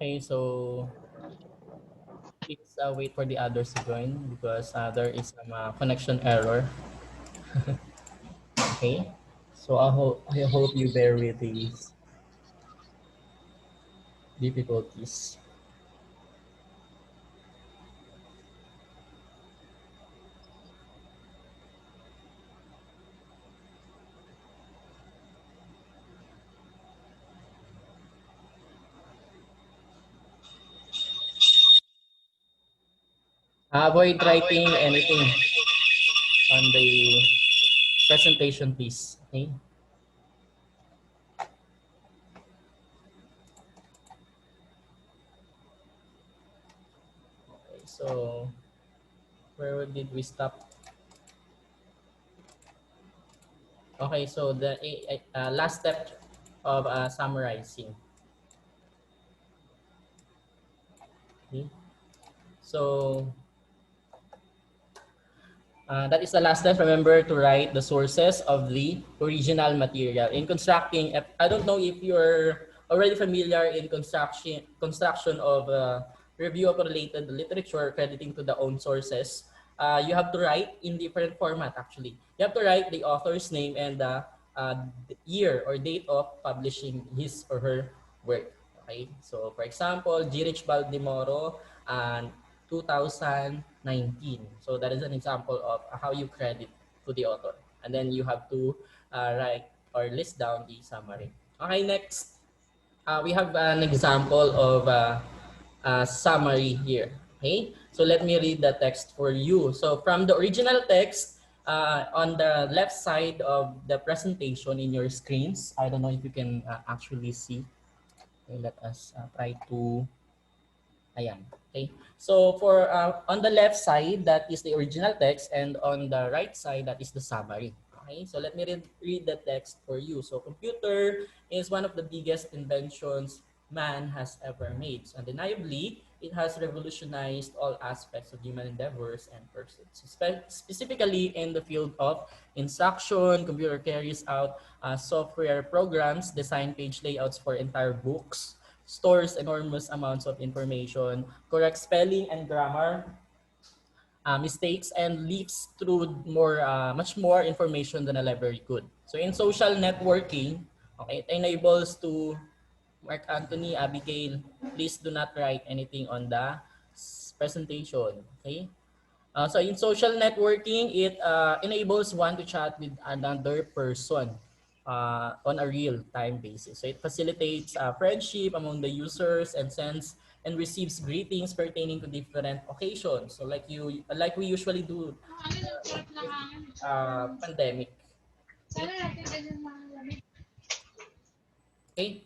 Okay, so please wait for the others to join because there is some connection error. Okay, so I hope you bear with these difficulties. Avoid writing anything on the presentation, please. Okay. Okay. So where did we stop? Okay. So the last step of summarizing. Okay. So that is the last step. Remember to write the sources of the original material. In constructing, I don't know if you're already familiar in construction of review of related literature, crediting to the own sources. You have to write in different format actually. You have to write the author's name and the year or date of publishing his or her work. Okay, so for example, G. Rich Baldemoro and 2019. So that is an example of how you credit to the author. And then you have to write or list down the summary. Okay, next, we have an example of a summary here. Okay, so let me read the text for you. So from the original text, on the left side of the presentation in your screens, I don't know if you can actually see. Okay, let us try to. Ayan. Okay. So for on the left side, that is the original text, and on the right side, that is the summary. Okay. So let me read the text for you. So computer is one of the biggest inventions man has ever made. So undeniably, it has revolutionized all aspects of human endeavors and pursuits. Specifically in the field of instruction, computer carries out software programs, design page layouts for entire books, stores enormous amounts of information, corrects spelling and grammar mistakes, and leaps through much more information than a library could. So in social networking, okay, it enables to Mark Anthony, Abigail, please do not write anything on the presentation. Okay. So in social networking, it enables one to chat with another person on a real-time basis. So it facilitates friendship among the users and sends and receives greetings pertaining to different occasions. So like we usually do with pandemic. Okay.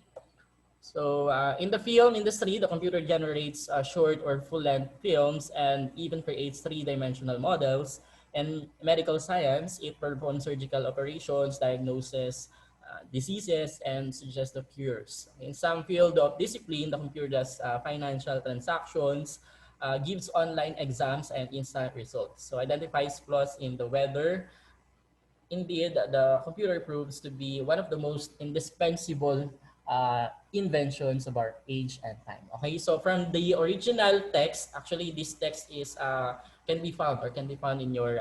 So in the film industry, the computer generates short or full-length films and even creates three-dimensional models. And medical science, it performs surgical operations, diagnoses diseases, and suggestive cures. In some field of discipline, the computer does financial transactions, gives online exams and instant results. So identifies flaws in the weather. Indeed, the computer proves to be one of the most indispensable inventions of our age and time. Okay, so from the original text, actually this text is can be found in your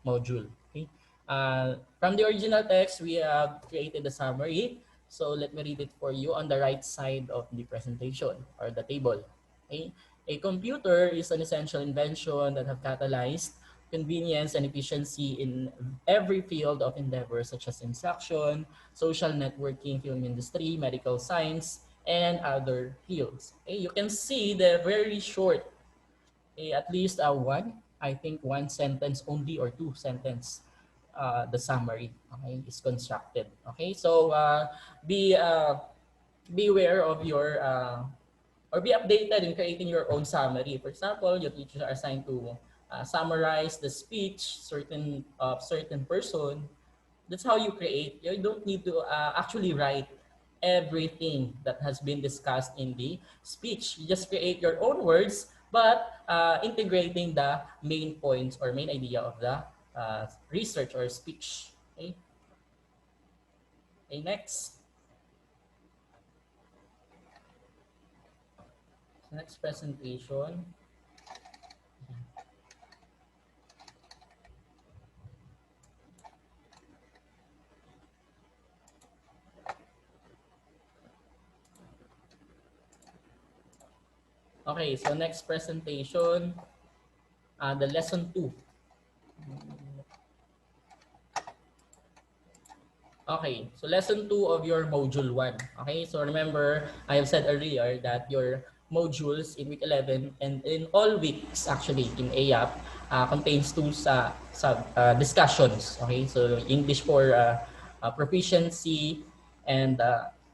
module. Okay, from the original text, we have created a summary. So let me read it for you on the right side of the presentation or the table. Okay, a computer is an essential invention that have catalyzed convenience and efficiency in every field of endeavor such as instruction, social networking, film industry, medical science, and other fields. Okay, you can see the very short, at least I think one sentence only or two sentence, the summary, okay, is constructed. Okay, so be be aware of your or be updated in creating your own summary. For example, your teachers are assigned to summarize the speech certain person. That's how you create. You don't need to actually write everything that has been discussed in the speech. You just create your own words, but integrating the main points or main idea of the research or speech. Okay. Okay. Next. Next presentation. Okay, so next presentation, the lesson 2. Okay, so lesson 2 of your module 1. Okay, so remember, I have said earlier that your modules in week 11 and in all weeks actually in EAPP contains two discussions. Okay, so English for proficiency and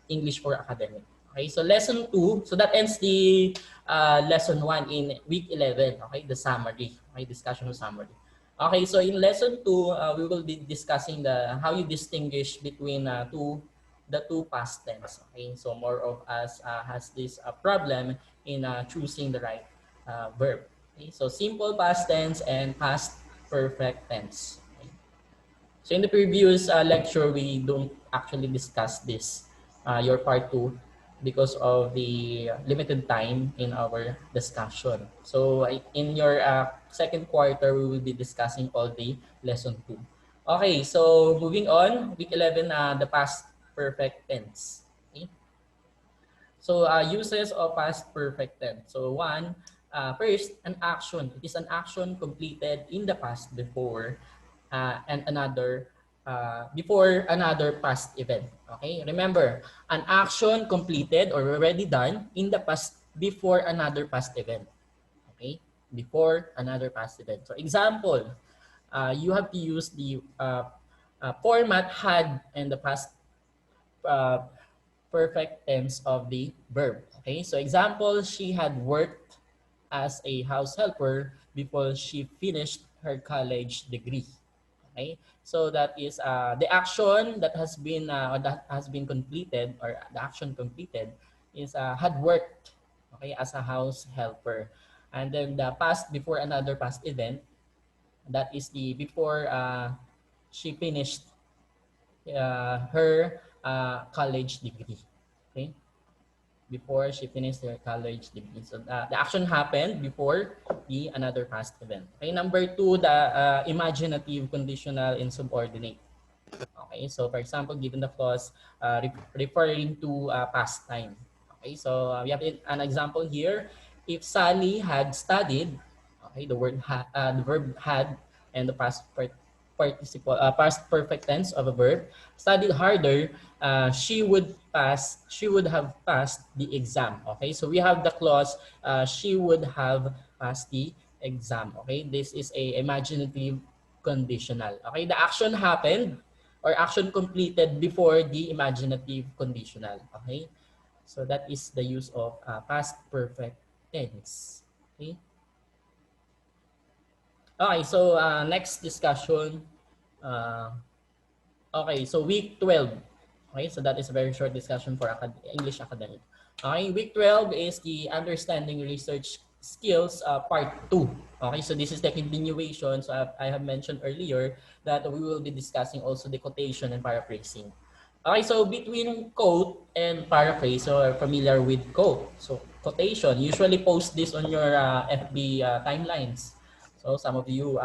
English for academic. Okay, so lesson 2, so that ends the lesson 1 in week 11. Okay, the summary. Okay, discussion of summary. Okay, so in lesson 2, we will be discussing the how you distinguish between the two past tense. Okay, so more of us has this problem in choosing the right verb. Okay, so simple past tense and past perfect tense. Okay. So in the previous lecture, we don't actually discuss this, your part 2, because of the limited time in our discussion. So in your second quarter, we will be discussing all the lesson 2. Okay, so moving on, week 11, the past perfect tense. Okay? So uses of past perfect tense. So one, first, an action. It is an action completed in the past and another before another past event. Okay, remember, an action completed or already done in the past before another past event. Okay, before another past event. So example, you have to use the format had in the past uh, perfect tense of the verb. Okay, so example, she had worked as a house helper before she finished her college degree. Okay, so that is the action that has been completed, or the action completed is had worked, okay, as a house helper. And then the past before another past event, that is the before she finished her college degree. Okay, before she finished her college degree. So the action happened before the another past event. Okay, number 2, the imaginative, conditional, and subordinate. Okay, so for example, given the clause referring to past time. Okay, so we have an example here. If Sally had studied, okay, the verb had and the participle, past perfect tense of a verb, studied harder, she would have passed the exam. Okay, so we have the clause, she would have passed the exam. Okay, this is a imaginative conditional. Okay, the action happened or action completed before the imaginative conditional. Okay, so that is the use of past perfect tense. Okay. Okay, so next discussion. Uh, okay, so week 12. Okay, so that is a very short discussion for English academic. Okay, week 12 is the understanding research skills part 2. Okay, so this is the continuation. So I have mentioned earlier that we will be discussing also the quotation and paraphrasing. Okay, so between quote and paraphrase, so are familiar with quote. So quotation, usually post this on your FB timelines. So some of you,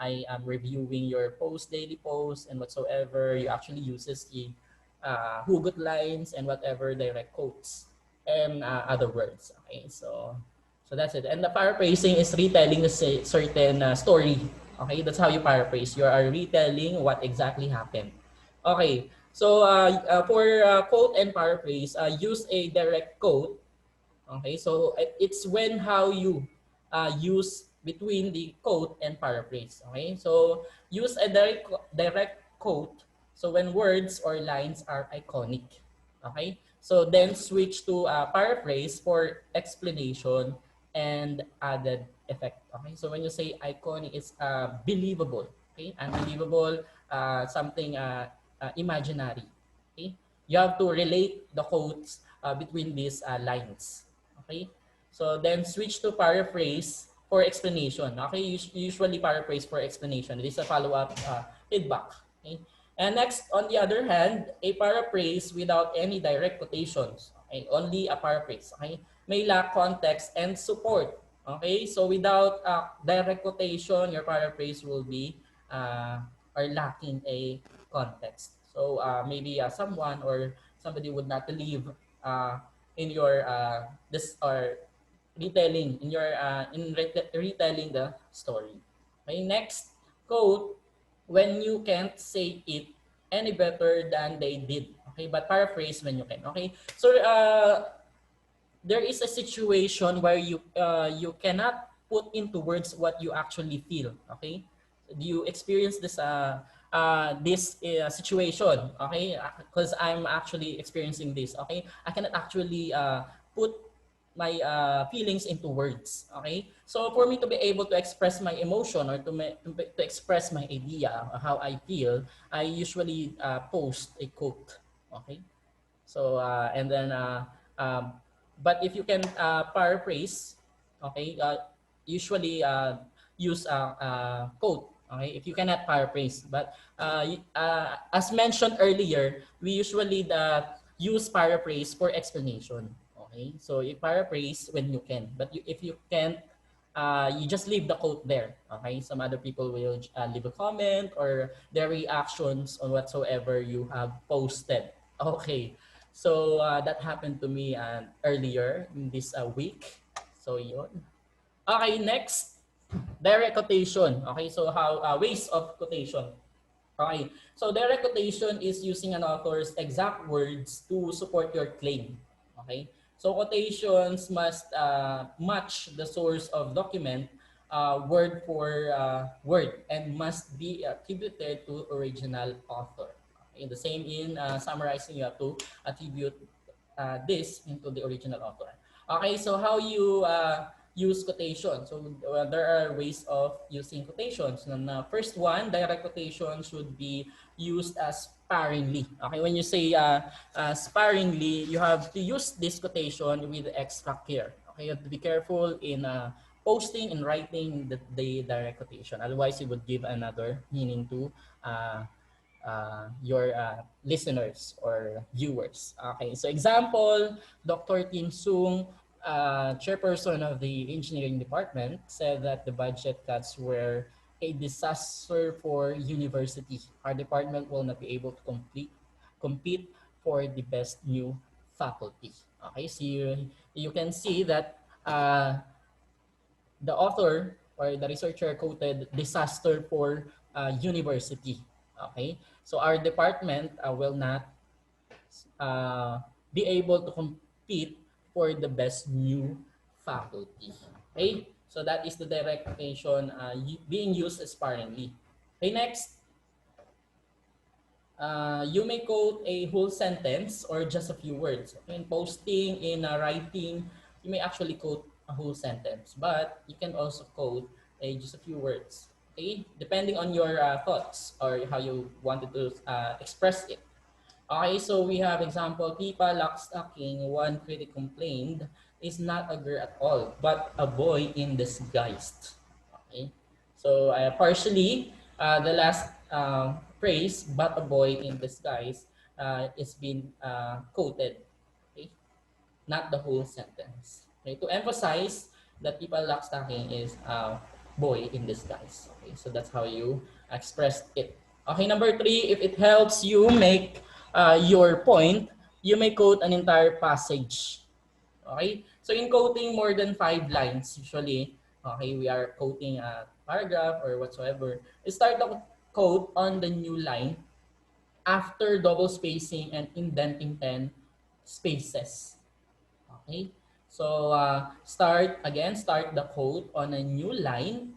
I am reviewing your post, daily post, and whatsoever. You actually uses the hugot lines and whatever direct quotes and other words. Okay, so that's it. And the paraphrasing is retelling a certain story. Okay, that's how you paraphrase. You are retelling what exactly happened. Okay, so for quote and paraphrase, use a direct quote. Okay, so it's when how you use between the quote and paraphrase. Okay, so use a direct quote. So when words or lines are iconic. Okay, so then switch to paraphrase for explanation and added effect. Okay, so when you say iconic, it's believable. Okay, unbelievable, something imaginary. Okay, you have to relate the quotes between these lines. Okay? So then switch to paraphrase for explanation. Okay? Usually paraphrase for explanation. This is a follow-up feedback. Okay? And next, on the other hand, a paraphrase without any direct quotations. Okay? Only a paraphrase. Okay? may lack context and support. Okay, so without direct quotation, your paraphrase will be are lacking a context. So maybe someone or somebody would not believe in your this or retelling in your retelling the story. Okay, next quote: when you can't say it any better than they did. Okay, but paraphrase when you can. Okay, so there is a situation where you cannot put into words what you actually feel. Okay, do you experience this situation? Okay, because I'm actually experiencing this. Okay, I cannot actually put my feelings into words. Okay, so for me to be able to express my emotion or to express my idea how I feel, I usually post a quote. Okay, so and then but if you can paraphrase, okay, usually use a quote. Okay, if you cannot paraphrase, but as mentioned earlier, we usually use paraphrase for explanation. Okay, so you paraphrase when you can, but if you can't, you just leave the quote there. Okay, some other people will leave a comment or their reactions on whatsoever you have posted. Okay, so that happened to me earlier in this week. So yun. Okay, next, direct quotation. Okay, so how ways of quotation. Okay, so direct quotation is using an author's exact words to support your claim. Okay, so quotations must match the source of document word for word and must be attributed to original author. Okay, the same in summarizing, you have to attribute this into the original author. Okay, so how you use quotation. So there are ways of using quotations. And first one, direct quotation should be used as sparingly. Okay, when you say sparingly, you have to use this quotation with extra care. Okay, you have to be careful in posting and writing the direct quotation. Otherwise, it would give another meaning to your listeners or viewers. Okay, so example, Dr. Tim Sung, chairperson of the engineering department, said that the budget cuts were a disaster for university. Our department will not be able to compete for the best new faculty. Okay, so you can see that the author or the researcher quoted disaster for university. Okay, so our department will not be able to compete for the best new faculty. Okay, so that is the direct quotation being used sparingly. Okay, next, you may quote a whole sentence or just a few words. In posting, in writing, you may actually quote a whole sentence, but you can also quote just a few words. Okay, depending on your thoughts or how you wanted to express it. Okay, so we have example, Pipa Lockstocking, one critic complained, is not a girl at all, but a boy in disguise. Okay, so partially, the last phrase, but a boy in disguise, is being quoted. Okay, not the whole sentence. Okay, to emphasize that people lack stacking is boy in disguise. Okay, so that's how you express it. Okay, number three, if it helps you make your point, you may quote an entire passage. Okay, so in quoting more than 5 lines, usually, okay, we are quoting a paragraph or whatsoever. We start the quote on the new line after double spacing and indenting 10 spaces. Okay. So start the quote on a new line,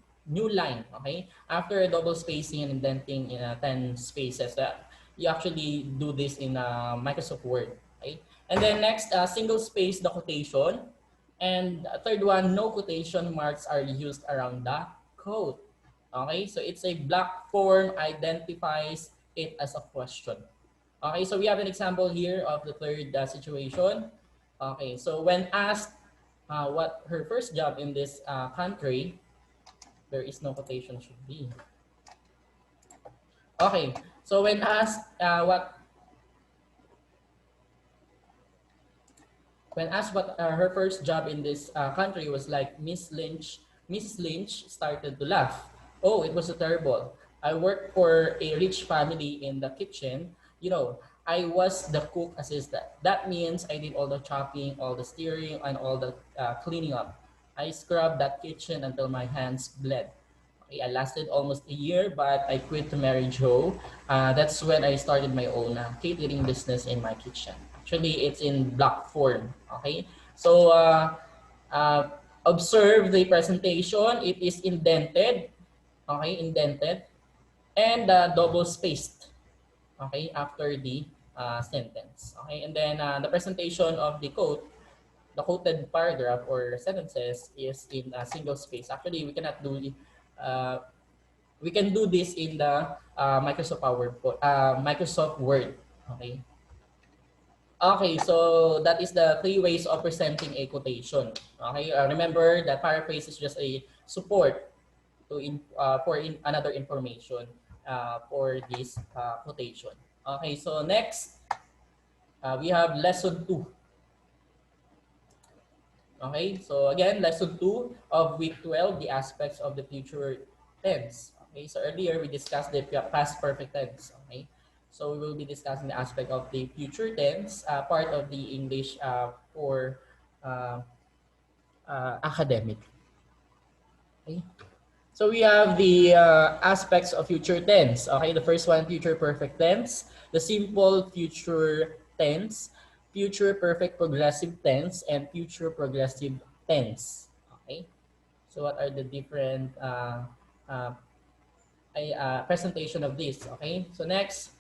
okay? After a double spacing and indenting in 10 spaces. You actually do this in Microsoft Word, okay? And then next, single space the quotation. And third one, no quotation marks are used around the quote. Okay, so it's a block form, identifies it as a question. Okay, so we have an example here of the third situation. Okay, so when asked what her first job in this country, there is no quotation should be. Okay, so when asked what When asked what her first job in this country was like, Mrs. Lynch started to laugh. Oh, it was so terrible. I worked for a rich family in the kitchen. You know, I was the cook assistant. That means I did all the chopping, all the steering, and all the cleaning up. I scrubbed that kitchen until my hands bled. Okay, I lasted almost a year, but I quit to marry Joe. That's when I started my own catering business in my kitchen. Actually, it's in block form. Okay, so uh, observe the presentation. It is indented. Okay, indented and double spaced. Okay, after the sentence. Okay, and then the presentation of the quote, the quoted paragraph or sentences is in a single space. Actually, uh, we can do this in the Microsoft Word. Okay. Okay, so that is the three ways of presenting a quotation. Okay, remember that paraphrase is just a support for another information for this quotation. Okay, so next we have lesson 2. Okay, so again, lesson 2 of week 12, the aspects of the future tense. Okay, so earlier we discussed the past perfect tense. Okay, so we will be discussing the aspect of the future tense, part of the English for uh, academic. Okay, so we have the aspects of future tense. Okay, the first one, future perfect tense, the simple future tense, future perfect progressive tense, and future progressive tense. Okay, so what are the different uh, presentation of this? Okay, so next,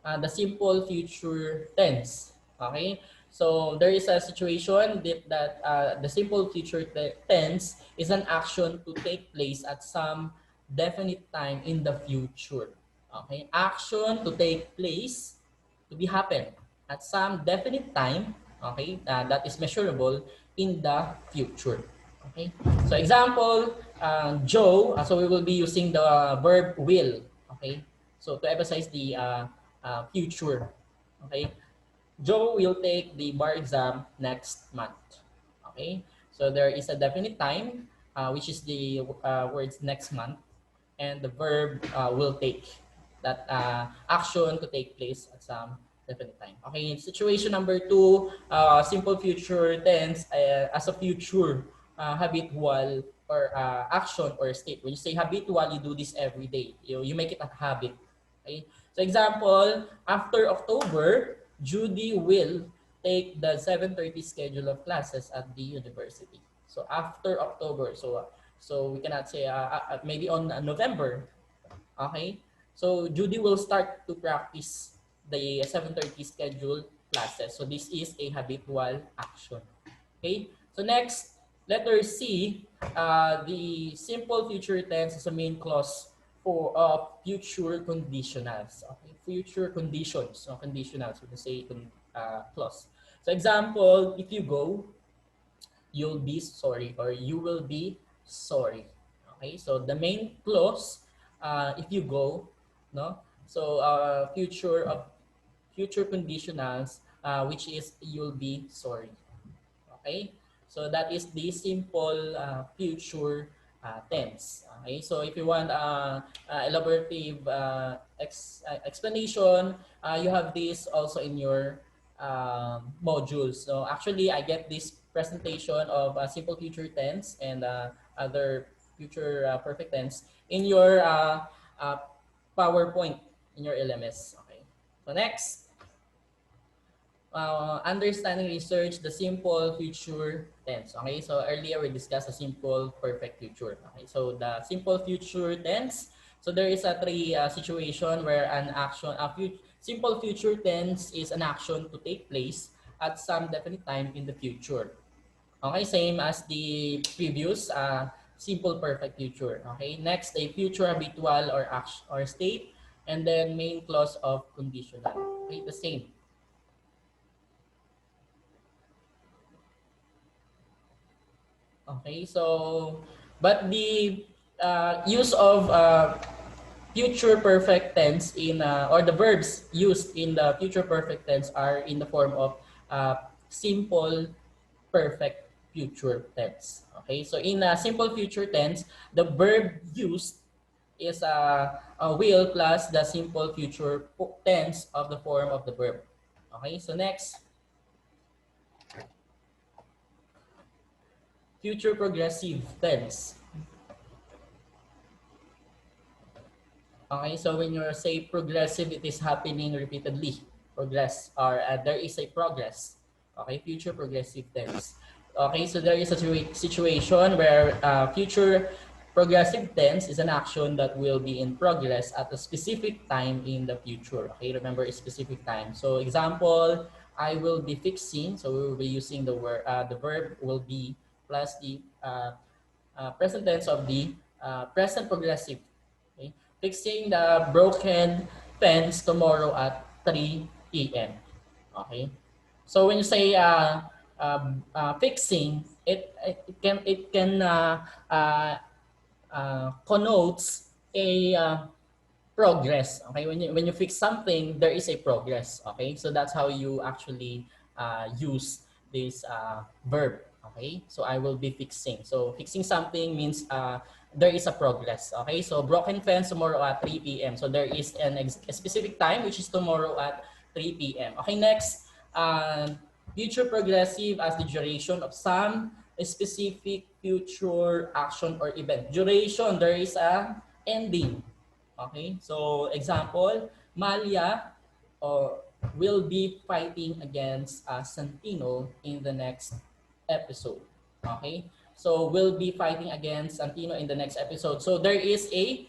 the simple future tense. Okay, so there is a situation that the simple future tense is an action to take place at some definite time in the future. Okay, action to take place, to be happen at some definite time. Okay, that is measurable in the future. Okay, so example, Joe. So we will be using the verb will. Okay, so to emphasize the future. Okay, Joe will take the bar exam next month. Okay, so there is a definite time, which is the words next month, and the verb will take, that action to take place at some definite time. Okay, situation number 2, simple future tense as a future habitual or action or state. When you say habitual, you do this every day. You make it a habit. Okay, so example, after October, Judy will take the 7:30 schedule of classes at the university. So after October, so we cannot say maybe on November. Okay? So Judy will start to practice the 7:30 schedule classes. So this is a habitual action. Okay? So next, letter C, the simple future tense is a main clause for future conditionals. Okay? Future conditions, so conditionals, we can say clause. So example, if you go, you'll be sorry, or you will be sorry. Okay, so the main clause, if you go, no, so future conditionals, which is you'll be sorry. Okay, so that is the simple future tense. Okay, so if you want elaborative explanation, you have this also in your modules. So actually, I get this presentation of simple future tense and other future perfect tense in your uh, PowerPoint in your LMS. Okay, so next, understanding research, the simple future tense. Okay, so earlier we discussed the simple perfect future. Okay, so the simple future tense. So there is a three situation where an action, simple future tense is an action to take place at some definite time in the future. Okay, same as the previous simple perfect future. Okay, next a future habitual or action or state, and then main clause of conditional. Okay, the same. Okay, so but the use of future perfect tense in or the verbs used in the future perfect tense are in the form of uh, simple perfect future tense. Okay, so in a simple future tense, the verb used is a will plus the simple future tense of the form of the verb. Okay, so next, future progressive tense. Okay, so when you say progressive, it is happening repeatedly. Progress or there is a progress. Okay, future progressive tense. Okay, so there is a situation where future progressive tense is an action that will be in progress at a specific time in the future. Okay, remember a specific time. So example, I will be fixing. So we will be using the word, the verb will be plus the present tense of the present progressive. Okay? Fixing the broken fence tomorrow at 3 p.m. Okay. So when you say fixing, it can connotes a progress. Okay, when you fix something, there is a progress. Okay, so that's how you actually use this verb. Okay, so I will be fixing. So fixing something means there is a progress. Okay, so broken fence tomorrow at 3 p.m. So there is a specific time, which is tomorrow at 3 p.m. Okay, next, future progressive as the duration of some specific future action or event. Duration, there is a ending. Okay, so example, Malia will be fighting against Santino in the next episode. Okay, so will be fighting against Santino in the next episode. So there is a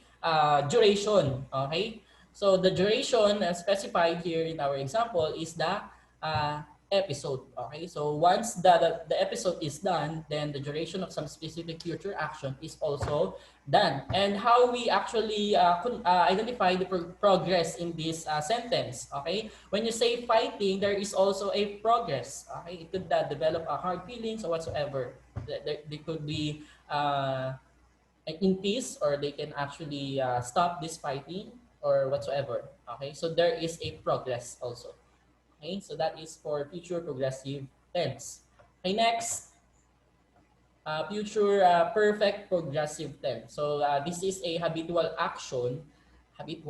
duration. Okay, so the duration specified here in our example is the uh, episode. Okay, so once the episode is done, then the duration of some specific future action is also done. And how we actually identify the progress in this sentence. Okay, when you say fighting, there is also a progress. Okay, it could develop a hard feelings or whatsoever. They could be in peace, or they can actually stop this fighting or whatsoever. Okay, so there is a progress also. Okay, so that is for future progressive tense. Okay, next, future perfect progressive tense. So this is a habitual action, okay,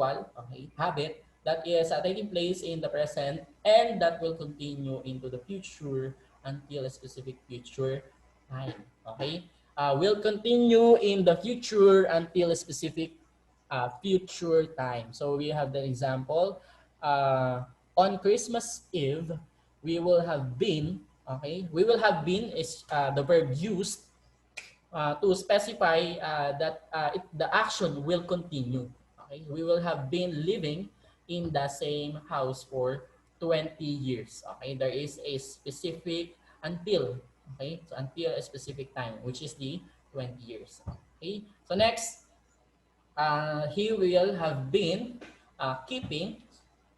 habit that is taking place in the present and that will continue into the future until a specific future time. Okay, will continue in the future until a specific future time. So we have the example, on Christmas Eve, we will have been, okay, we will have been is the verb used to specify that the action will continue. Okay, we will have been living in the same house for 20 years. Okay, there is a specific until. Okay, so until a specific time, which is the 20 years. Okay, so next, he will have been keeping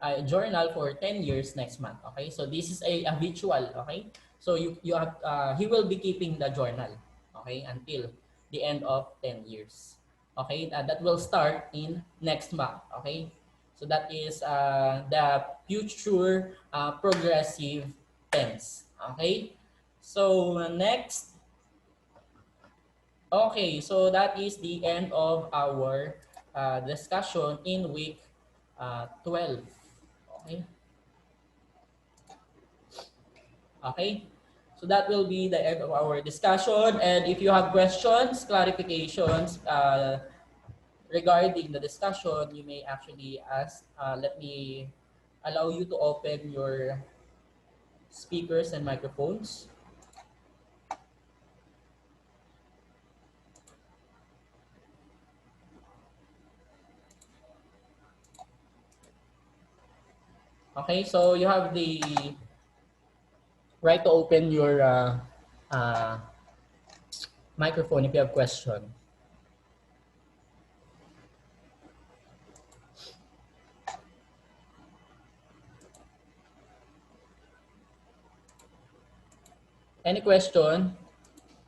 a journal for 10 years next month. Okay, so this is a habitual. Okay, so you have he will be keeping the journal. Okay, until the end of 10 years. Okay, that will start in next month. Okay, so that is the future progressive tense. Okay, so next. Okay, so that is the end of our discussion in week 12. Okay. Okay. So that will be the end of our discussion. And if you have questions, clarifications regarding the discussion, you may actually ask. Let me allow you to open your speakers and microphones. Okay, so you have the right to open your uh, microphone if you have question. Any question,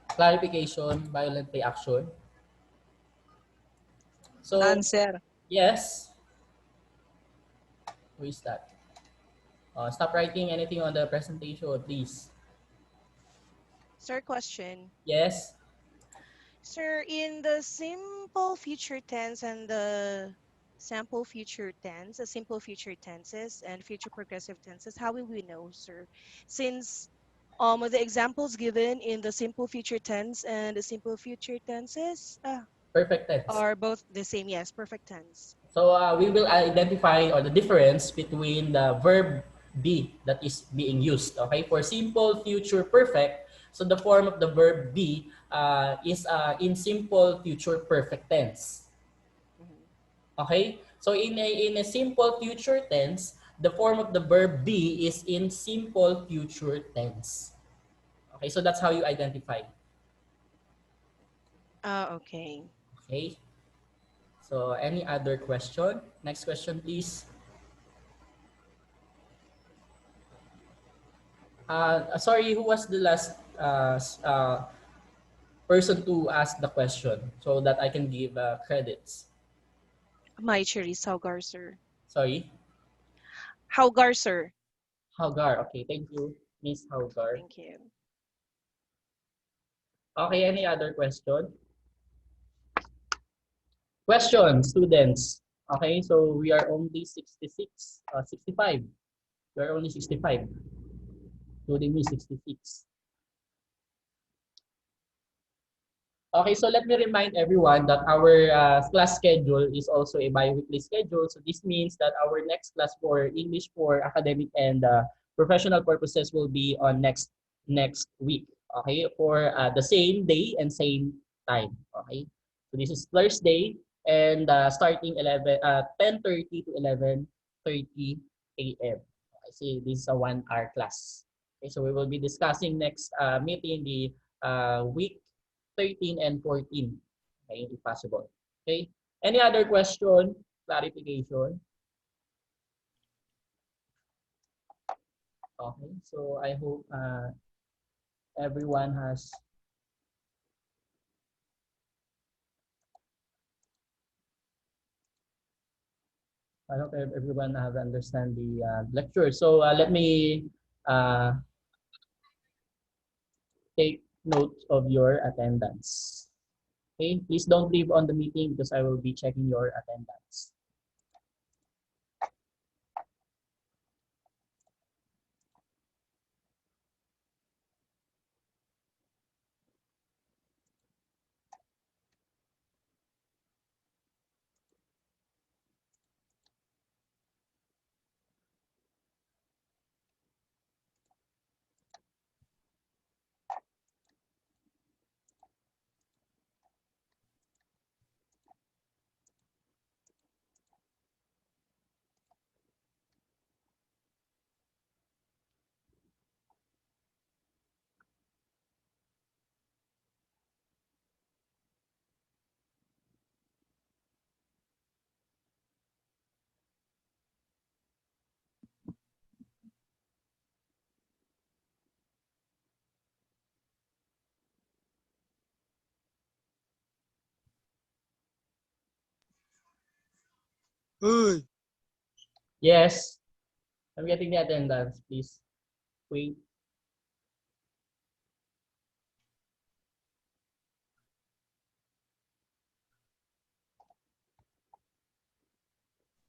clarification, violent reaction? So, None, sir. yes. Who is that? Stop writing anything on the presentation, please. Sir, question. Yes. Sir, in the simple future tense and the sample future tense, the simple future tenses and future progressive tenses, how will we know, sir? Since the examples given in the simple future tense and the simple future tenses Perfect tense. are both the same. Yes, perfect tense. So we will identify or the difference between the verb be that is being used. Okay, for simple future perfect, so the form of the verb be is in simple future perfect tense. Mhm. Okay, so in a simple future tense, the form of the verb be is in simple future tense. Okay, so that's how you identify. Okay. Okay, so any other question? Next question, please. Sorry, who was the last person to ask the question so that I can give credits? My cherries, Haugar, sir. Sorry, Haugar, sir. Hagar. Okay, thank you, Miss Hagar. Thank you. Okay, any other question? Question, students. Okay, so we are only 66, 65. We are only 65, including me 66. Okay, so let me remind everyone that our class schedule is also a bi-weekly schedule. So this means that our next class for English for academic and professional purposes will be on next week. Okay, for the same day and same time. Okay, so this is Thursday and starting 10:30 to 11:30 a.m. I see this is a 1 hour class. Okay, so we will be discussing next meeting the week 13 and 14. Okay, if possible. Okay. Any other question, clarification? Okay. So I hope everyone has, I hope everyone have understand the lecture. So let me uh, take note of your attendance. Okay. Please don't leave on the meeting because I will be checking your attendance. Uy. Yes. I'm getting the attendance. Please wait.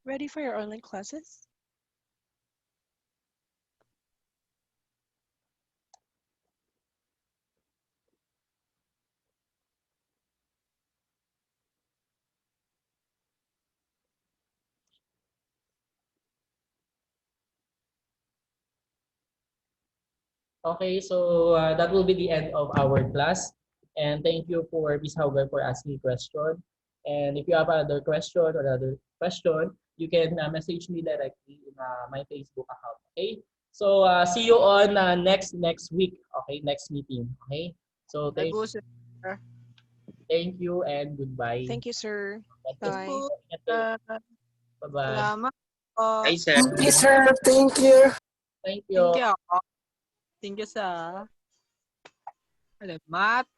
Ready for your online classes? Okay, so that will be the end of our class. And thank you for Ms. Hauger for asking question. And if you have other question or other question, you can message me directly in my Facebook account. Okay. So see you on next week. Okay, next meeting. Okay. So Bye po, sir. thank you and goodbye. Thank you, sir. God Yes bless po. you. Bye. Ingat kayo. Bye bye. Salamat po. Hi, sir. Thank you, sir. Thank you. Thank Thank you. you. Thank you, sir. Salamat.